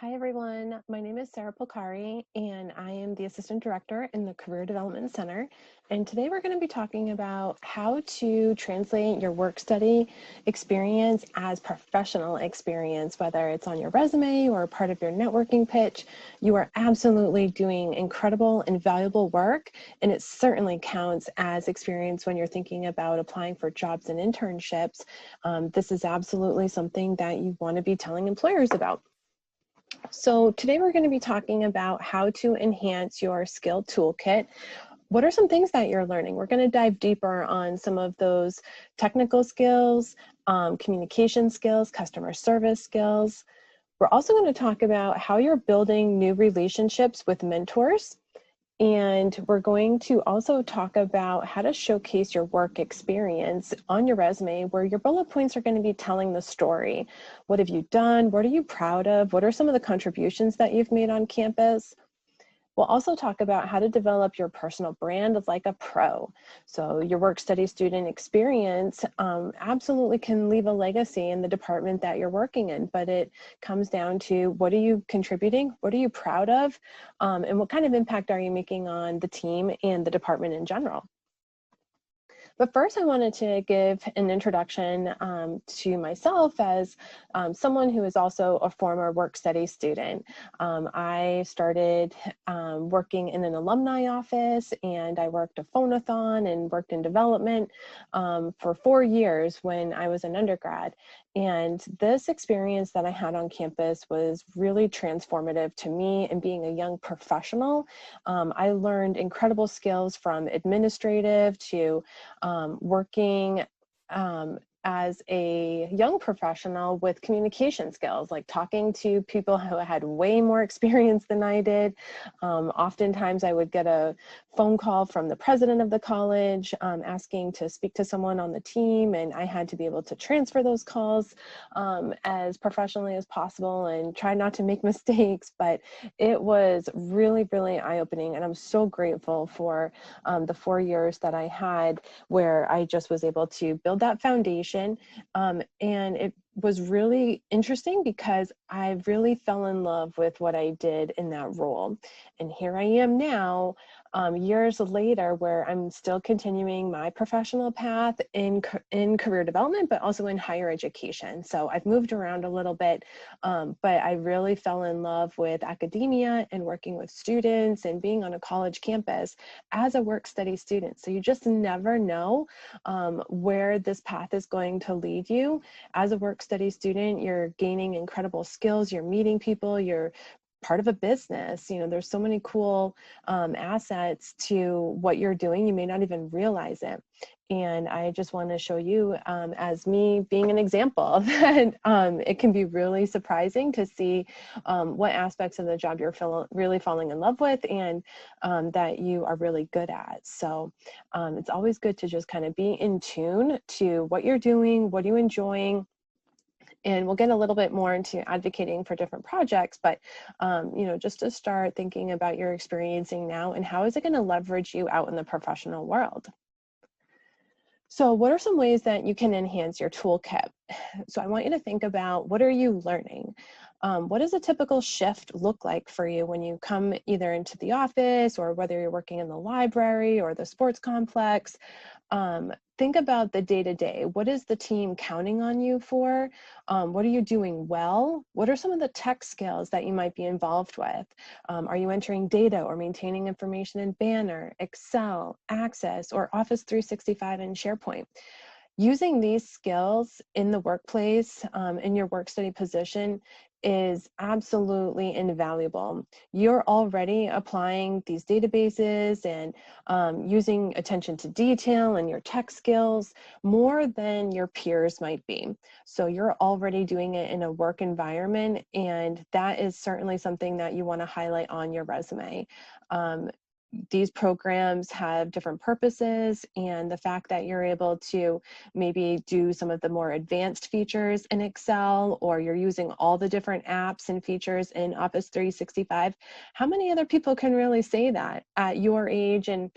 Hi, everyone. My name is Sarah Polcari, and I am the Assistant Director in the Career Development Center. And today we're going to be talking about how to translate your work study experience as professional experience, whether it's on your resume or part of your networking pitch. You are absolutely doing incredible and valuable work, and it certainly counts as experience when you're thinking about applying for jobs and internships. This is absolutely something that you want to be telling employers about. So today we're going to be talking about how to enhance your skill toolkit. What are some things that you're learning? We're going to dive deeper on some of those technical skills, communication skills, customer service skills. We're also going to talk about how you're building new relationships with mentors. And we're going to also talk about how to showcase your work experience on your resume, where your bullet points are going to be telling the story. What have you done? What are you proud of? What are some of the contributions that you've made on campus? We'll also talk about how to develop your personal brand like a pro. So your work study student experience absolutely can leave a legacy in the department that you're working in, but it comes down to what are you contributing, what are you proud of, and what kind of impact are you making on the team and the department in general. But first, I wanted to give an introduction to myself as someone who is also a former work study student. I started working in an alumni office, and I worked a phone-a-thon and worked in development for 4 years when I was an undergrad. And this experience that I had on campus was really transformative to me in being a young professional. I learned incredible skills from administrative to working as a young professional with communication skills, like talking to people who had way more experience than I did. Oftentimes I would get a phone call from the president of the college asking to speak to someone on the team, and I had to be able to transfer those calls as professionally as possible and try not to make mistakes. But it was really, really eye-opening, and I'm so grateful for the 4 years that I had where I just was able to build that foundation. And it was really interesting because I really fell in love with what I did in that role. And here I am now, years later, where I'm still continuing my professional path in career development, but also in higher education. So I've moved around a little bit, but I really fell in love with academia and working with students and being on a college campus as a work study student. So you just never know where this path is going to lead you. As a work study student, you're gaining incredible skills, you're meeting people, you're part of a business. You know, there's so many cool assets to what you're doing. You may not even realize it. And I just want to show you as me being an example that it can be really surprising to see what aspects of the job you're really falling in love with and that you are really good at. So it's always good to just kind of be in tune to what you're doing, what are you enjoying. And we'll get a little bit more into advocating for different projects, but you know, just to start thinking about your experiencing now and how is it going to leverage you out in the professional world. So what are some ways that you can enhance your toolkit? So I want you to think about, what are you learning? What does a typical shift look like for you when you come either into the office or whether you're working in the library or the sports complex? Think about the day-to-day. What is the team counting on you for? What are you doing well? What are some of the tech skills that you might be involved with? Are you entering data or maintaining information in Banner, Excel, Access, or Office 365 and SharePoint? Using these skills in the workplace, in your work study position, is absolutely invaluable. You're already applying these databases and using attention to detail and your tech skills more than your peers might be. So you're already doing it in a work environment, and that is certainly something that you want to highlight on your resume. These programs have different purposes, and the fact that you're able to maybe do some of the more advanced features in Excel, or you're using all the different apps and features in Office 365, how many other people can really say that at your age and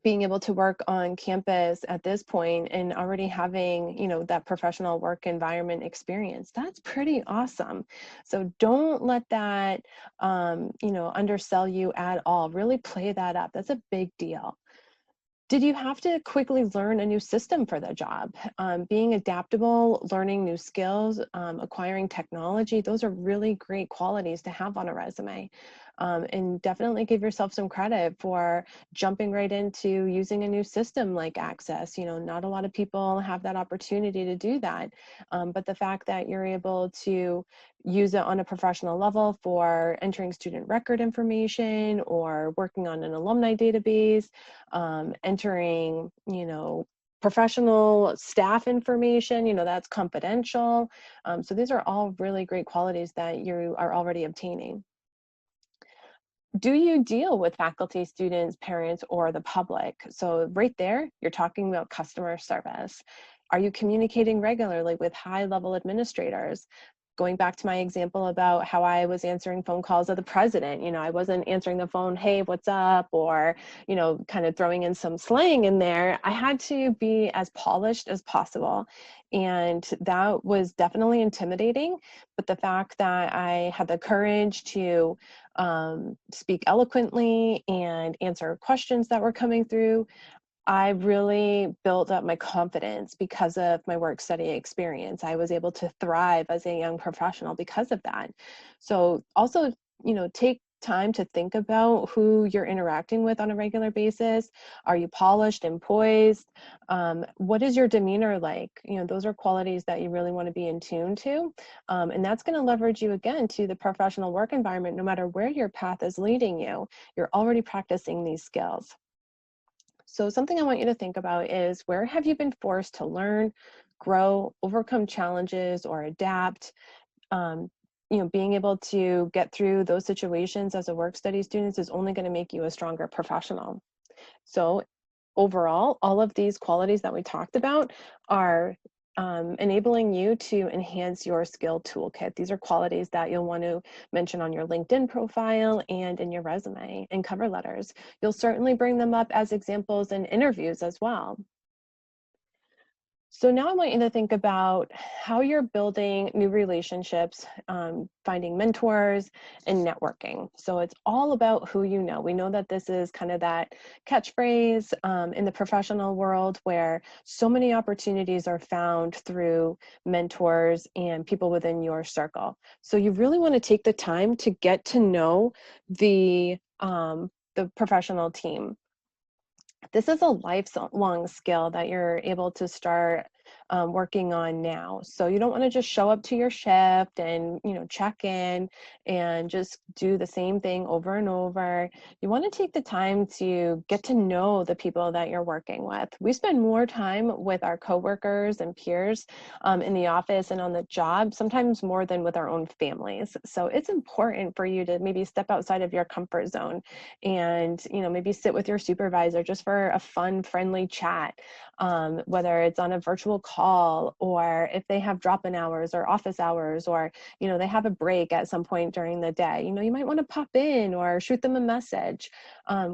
being able to work on campus at this point and already having, that professional work environment experience, that's pretty awesome. So don't let that, undersell you at all. Really play that up. That's a big deal. Did you have to quickly learn a new system for the job? Being adaptable, learning new skills, acquiring technology, those are really great qualities to have on a resume. And definitely give yourself some credit for jumping right into using a new system like Access. Not a lot of people have that opportunity to do that. But the fact that you're able to use it on a professional level for entering student record information or working on an alumni database, entering, professional staff information, that's confidential. So these are all really great qualities that you are already obtaining. Do you deal with faculty, students, parents, or the public? So right there, you're talking about customer service. Are you communicating regularly with high-level administrators? Going back to my example about how I was answering phone calls of the president, I wasn't answering the phone, hey, what's up? Or, kind of throwing in some slang in there. I had to be as polished as possible. And that was definitely intimidating. But the fact that I had the courage to speak eloquently and answer questions that were coming through, I really built up my confidence because of my work study experience. I was able to thrive as a young professional because of that. So also, take time to think about who you're interacting with on a regular basis. Are you polished and poised? What is your demeanor like? Those are qualities that you really want to be in tune to. And that's going to leverage you again to the professional work environment, no matter where your path is leading you. You're already practicing these skills. So something I want you to think about is, where have you been forced to learn, grow, overcome challenges, or adapt? Being able to get through those situations as a work study student is only going to make you a stronger professional. So overall, all of these qualities that we talked about are enabling you to enhance your skill toolkit. These are qualities that you'll want to mention on your LinkedIn profile and in your resume and cover letters. You'll certainly bring them up as examples in interviews as well. So now I want you to think about how you're building new relationships, finding mentors, and networking. So it's all about who you know. We know that this is kind of that catchphrase in the professional world, where so many opportunities are found through mentors and people within your circle. So you really want to take the time to get to know the professional team. This is a lifelong skill that you're able to start working on now. So you don't want to just show up to your shift and, check in and just do the same thing over and over. You want to take the time to get to know the people that you're working with. We spend more time with our coworkers and peers in the office and on the job, sometimes more than with our own families. So it's important for you to maybe step outside of your comfort zone and, maybe sit with your supervisor just for a fun, friendly chat, whether it's on a virtual call, or if they have drop-in hours or office hours, or, they have a break at some point during the day. You might want to pop in or shoot them a message,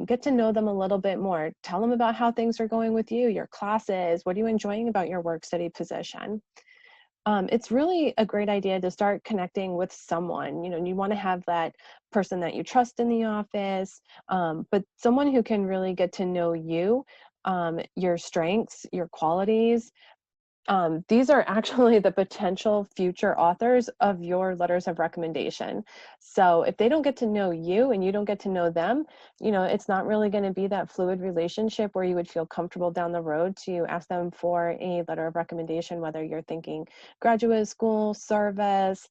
get to know them a little bit more. Tell them about how things are going with you, your classes, what are you enjoying about your work study position. It's really a great idea to start connecting with someone. You want to have that person that you trust in the office, but someone who can really get to know you, your strengths, your qualities. These are actually the potential future authors of your letters of recommendation. So if they don't get to know you and you don't get to know them, it's not really going to be that fluid relationship where you would feel comfortable down the road to ask them for a letter of recommendation, whether you're thinking graduate school, service,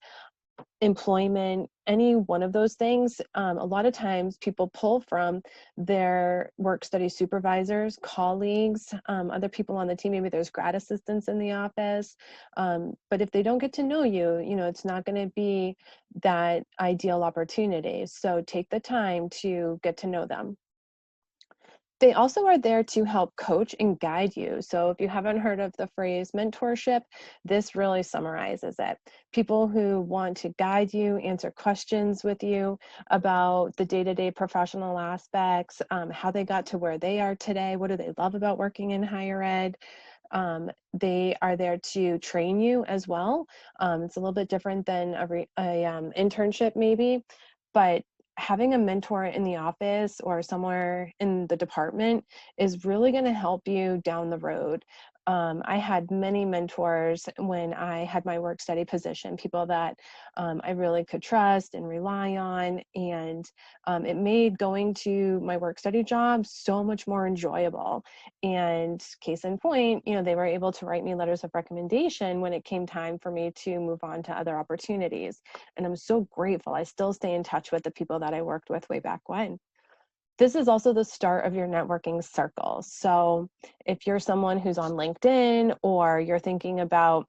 employment, any one of those things. A lot of times people pull from their work study supervisors, colleagues, other people on the team. Maybe there's grad assistants in the office. But if they don't get to know you, it's not going to be that ideal opportunity. So take the time to get to know them. They also are there to help coach and guide you. So if you haven't heard of the phrase mentorship, this really summarizes it. People who want to guide you, answer questions with you about the day-to-day professional aspects, how they got to where they are today, what do they love about working in higher ed. They are there to train you as well. It's a little bit different than a internship maybe, but having a mentor in the office or somewhere in the department is really going to help you down the road. I had many mentors when I had my work study position, people that I really could trust and rely on, and it made going to my work study job so much more enjoyable. And case in point, they were able to write me letters of recommendation when it came time for me to move on to other opportunities. And I'm so grateful. I still stay in touch with the people that I worked with way back when. This is also the start of your networking circle. So if you're someone who's on LinkedIn, or you're thinking about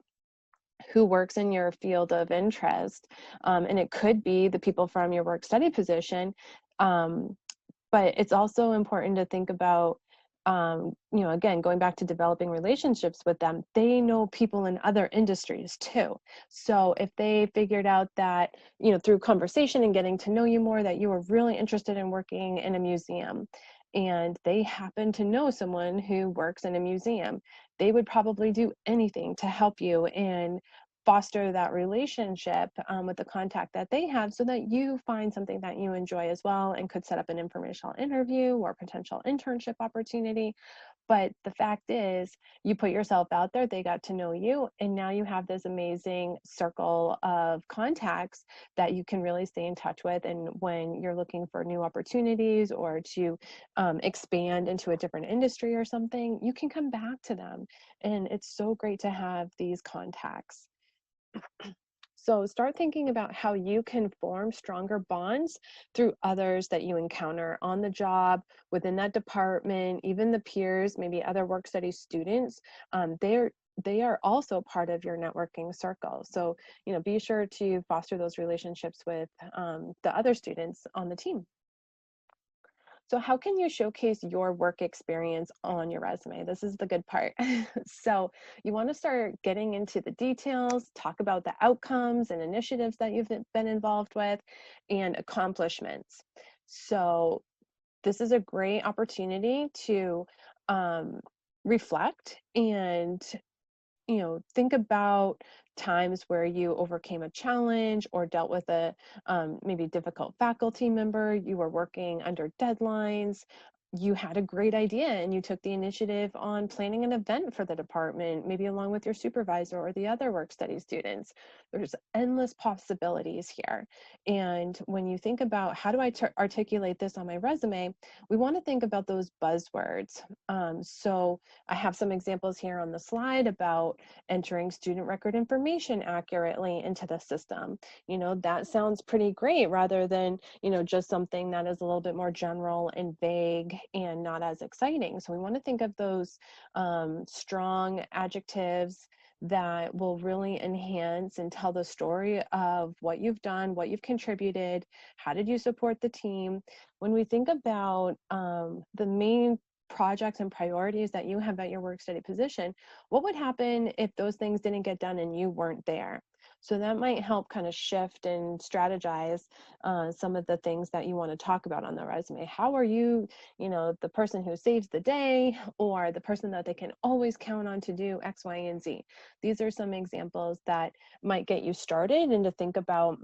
who works in your field of interest, and it could be the people from your work study position, but it's also important to think about, again, going back to developing relationships with them, they know people in other industries too. So if they figured out that, through conversation and getting to know you more, that you were really interested in working in a museum, and they happen to know someone who works in a museum, they would probably do anything to help you and foster that relationship with the contact that they have, so that you find something that you enjoy as well and could set up an informational interview or potential internship opportunity. But the fact is, you put yourself out there, they got to know you, and now you have this amazing circle of contacts that you can really stay in touch with. And when you're looking for new opportunities or to expand into a different industry or something, you can come back to them. And it's so great to have these contacts. So start thinking about how you can form stronger bonds through others that you encounter on the job, within that department, even the peers, maybe other work study students. They are also part of your networking circle. So, be sure to foster those relationships with the other students on the team. So how can you showcase your work experience on your resume? This is the good part. So you want to start getting into the details, talk about the outcomes and initiatives that you've been involved with, and accomplishments. So this is a great opportunity to reflect and think about times where you overcame a challenge or dealt with a maybe difficult faculty member. You were working under deadlines. You had a great idea and you took the initiative on planning an event for the department, maybe along with your supervisor or the other work study students. There's endless possibilities here. And when you think about how do I articulate this on my resume, we want to think about those buzzwords. So I have some examples here on the slide about entering student record information accurately into the system. That sounds pretty great, rather than, just something that is a little bit more general and vague and not as exciting. So we want to think of those strong adjectives that will really enhance and tell the story of what you've done, what you've contributed, how did you support the team. When we think about the main projects and priorities that you have at your work study position, what would happen if those things didn't get done and you weren't there? So that might help kind of shift and strategize some of the things that you want to talk about on the resume. How are you, the person who saves the day, or the person that they can always count on to do X, Y, and Z? These are some examples that might get you started and to think about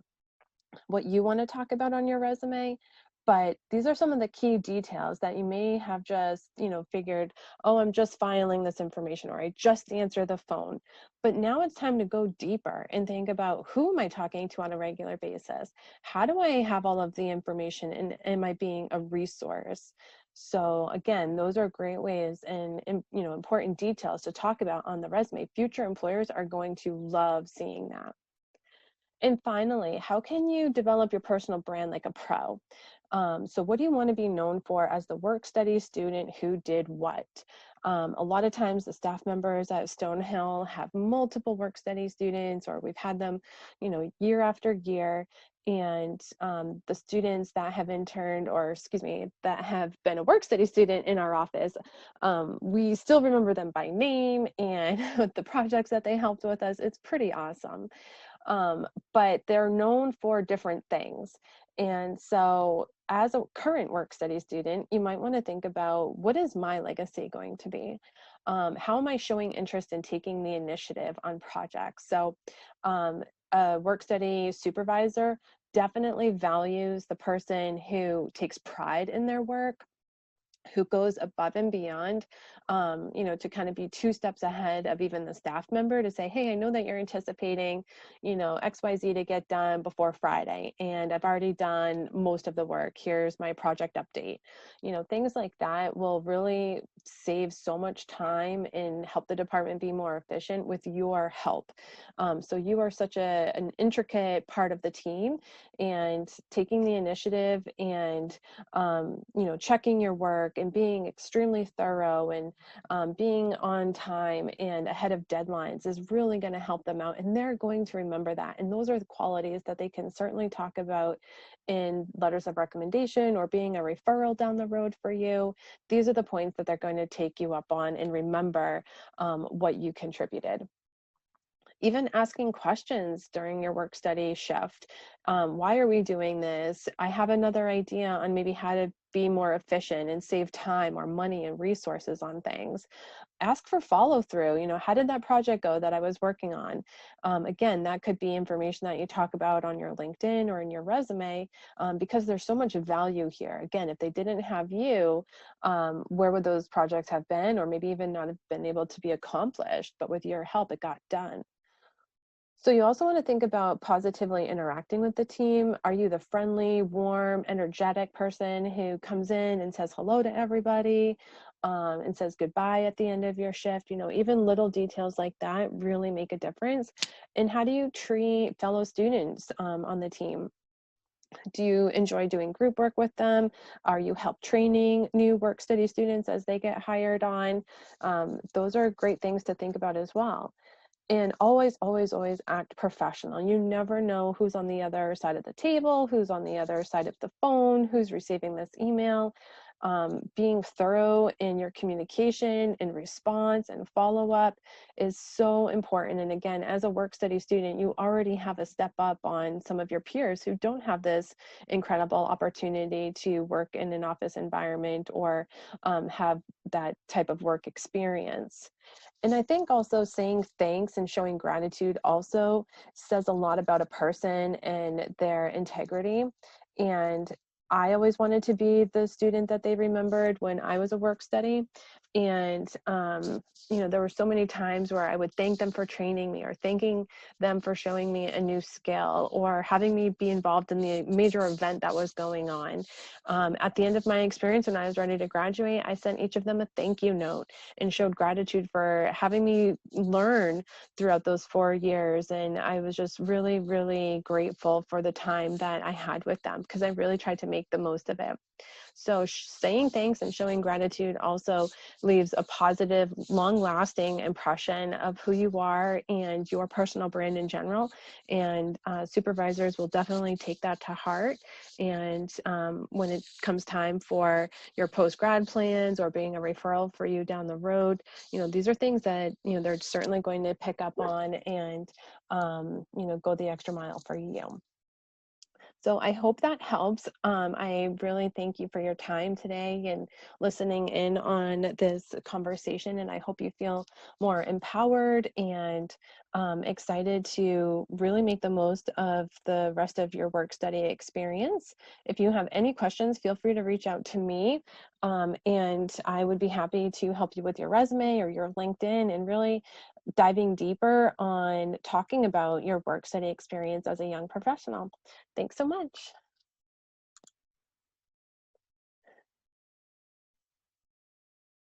what you want to talk about on your resume. But these are some of the key details that you may have just, figured, oh, I'm just filing this information, or I just answer the phone. But now it's time to go deeper and think about, who am I talking to on a regular basis? How do I have all of the information, and am I being a resource? So again, those are great ways and important details to talk about on the resume. Future employers are going to love seeing that. And finally, how can you develop your personal brand like a pro? So what do you want to be known for as the work study student who did what? A lot of times the staff members at Stonehill have multiple work study students, or we've had them, year after year. And the students that have interned, or excuse me, that have been a work study student in our office, we still remember them by name and with the projects that they helped with us. It's pretty awesome. But they're known for different things. And so as a current work study student, you might want to think about, what is my legacy going to be? How am I showing interest in taking the initiative on projects? So a work study supervisor definitely values the person who takes pride in their work, who goes above and beyond, to kind of be 2 steps ahead of even the staff member, to say, hey, I know that you're anticipating, XYZ to get done before Friday, and I've already done most of the work. Here's my project update. Things like that will really save so much time and help the department be more efficient with your help. So you are such an intricate part of the team, and taking the initiative and checking your work and being extremely thorough and being on time and ahead of deadlines is really going to help them out. And they're going to remember that. And those are the qualities that they can certainly talk about in letters of recommendation or being a referral down the road for you. These are the points that they're going to take you up on and remember what you contributed. Even asking questions during your work study shift. Why are we doing this? I have another idea on maybe how to be more efficient and save time or money and resources on things. Ask for follow through. How did that project go that I was working on? Again, that could be information that you talk about on your LinkedIn or in your resume, because there's so much value here. Again, if they didn't have you, where would those projects have been, or maybe even not have been able to be accomplished, but with your help, it got done. So you also want to think about positively interacting with the team. Are you the friendly, warm, energetic person who comes in and says hello to everybody, and says goodbye at the end of your shift? Even little details like that really make a difference. And how do you treat fellow students on the team? Do you enjoy doing group work with them? Are you help training new work study students as they get hired on? Those are great things to think about as well. And always, always, always act professional. You never know who's on the other side of the table, who's on the other side of the phone, who's receiving this email. Being thorough in your communication and response and follow-up is so important. And again, as a work study student, you already have a step up on some of your peers who don't have this incredible opportunity to work in an office environment or have that type of work experience. And I think also saying thanks and showing gratitude also says a lot about a person and their integrity. And I always wanted to be the student that they remembered when I was a work study. And, there were so many times where I would thank them for training me, or thanking them for showing me a new skill, or having me be involved in the major event that was going on. At the end of my experience, when I was ready to graduate, I sent each of them a thank you note and showed gratitude for having me learn throughout those 4 years. And I was just really, really grateful for the time that I had with them, because I really tried to make the most of it. So saying thanks and showing gratitude also leaves a positive, long-lasting impression of who you are and your personal brand in general. And supervisors will definitely take that to heart. And when it comes time for your post-grad plans or being a referral for you down the road, these are things that, they're certainly going to pick up on and, go the extra mile for you. So I hope that helps. I really thank you for your time today and listening in on this conversation. And I hope you feel more empowered and excited to really make the most of the rest of your work study experience. If you have any questions, feel free to reach out to me. And I would be happy to help you with your resume or your LinkedIn, and really diving deeper on talking about your work study experience as a young professional. Thanks so much.